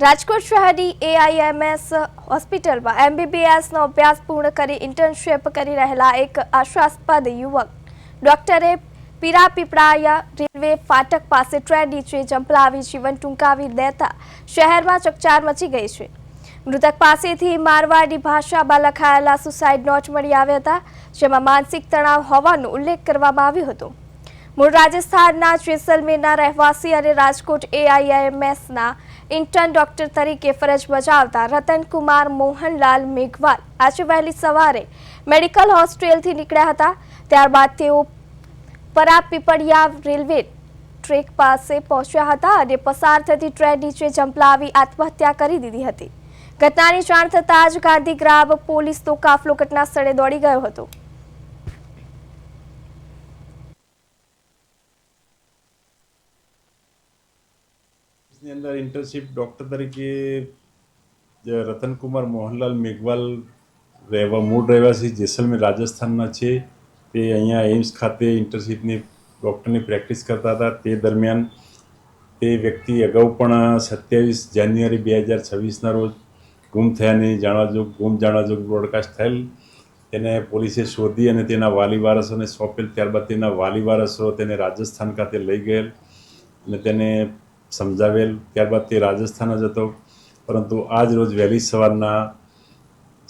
રાજકોટ શહેરની એઆઈએમએસ હોસ્પિટલમાં એમબીબીએસનો અભ્યાસ પૂર્ણ કરી ઇન્ટર્નશીપ કરી રહેલા એક આશાસ્પદ યુવક ડોક્ટરે પીરાપીપળાયા રેલવે ફાટક પાસે ટ્રેન નીચે ઝંપલાવી જીવન ટૂંકાવી દેતા શહેરમાં ચકચાર મચી ગઈ છે. મૃતક પાસેથી મારવાડી ભાષામાં લખાયેલા સુસાઇડ નોટ મળી આવ્યા હતા, જેમાં માનસિક તણાવ હોવાનો ઉલ્લેખ કરવામાં આવ્યો હતો. મૂળ રાજસ્થાનના જેસલમેરના રહેવાસી અને રાજકોટ એઆઈએમએસના ઇન્ટર્ન ડોક્ટર તરીકે ફરજ બજાવતા રતનકુમાર મોહનલાલ મેઘવાલ આજે વહેલી સવારે મેડિકલ હોસ્ટેલથી નીકળ્યા હતા. ત્યારબાદ તેઓ પરાપીપળિયા રેલવે ટ્રેક પાસે પહોંચ્યા હતા અને પસાર થતી ટ્રેન નીચે ઝંપલાવી આત્મહત્યા કરી દીધી હતી. ઘટનાની જાણ થતાં જ ગાંધીગ્રામ પોલીસનો કાફલો ઘટના સ્થળે દોડી ગયો હતો. ની અંદર ઇન્ટર્નશીપ ડૉક્ટર તરીકે રતનકુમાર મોહનલાલ મેઘવાલ મૂળ રહેવાસી જેસલમેર રાજસ્થાનના છે. તે અહીંયા એમ્સ ખાતે ઇન્ટર્નશીપની ડૉક્ટરની પ્રેક્ટિસ કરતા હતા. તે દરમિયાન તે વ્યક્તિ અગાઉ પણ 27 જાન્યુઆરી 2026ના રોજ ગુમ થયાની જાણવાજોગ બ્રોડકાસ્ટ થયેલ. તેને પોલીસે શોધી અને તેના વાલી વારસોને સોંપેલ. ત્યારબાદ તેના વાલી વારસો તેને રાજસ્થાન ખાતે લઈ ગયેલ અને તેને સમજાવેલ. ત્યારબાદ તે રાજસ્થાન જ હતો, પરંતુ આજ રોજ વહેલી સવારના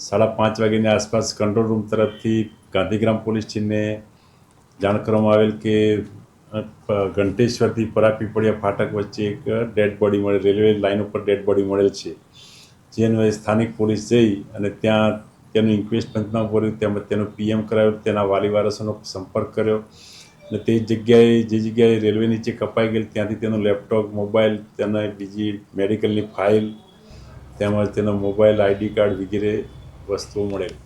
5:30 વાગ્યાની આસપાસ કંટ્રોલ રૂમ તરફથી ગાંધીગ્રામ પોલીસ ટીમને જાણ કરવામાં આવેલ કે ઘંટેશ્વરથી પરાપીપળિયા ફાટક વચ્ચે એક ડેડ બોડી મળે, રેલવે લાઇન ઉપર ડેડ બોડી મળેલ છે. જેનો સ્થાનિક પોલીસ જઈ અને ત્યાં તેનું ઇન્ક્વેસ્ટ પંચનામું કર્યું, તેમજ તેનું પીએમ કરાવ્યું, તેના વાલી વારસોનો સંપર્ક કર્યો અને તે જે જગ્યાએ રેલવે નીચે કપાઈ ગયેલ ત્યાંથી તેનો લેપટોપ, મોબાઈલ, તેને બીજી મેડિકલની ફાઇલ તેમજ તેનો મોબાઈલ, આઈડી કાર્ડ વગેરે વસ્તુઓ મળેલ.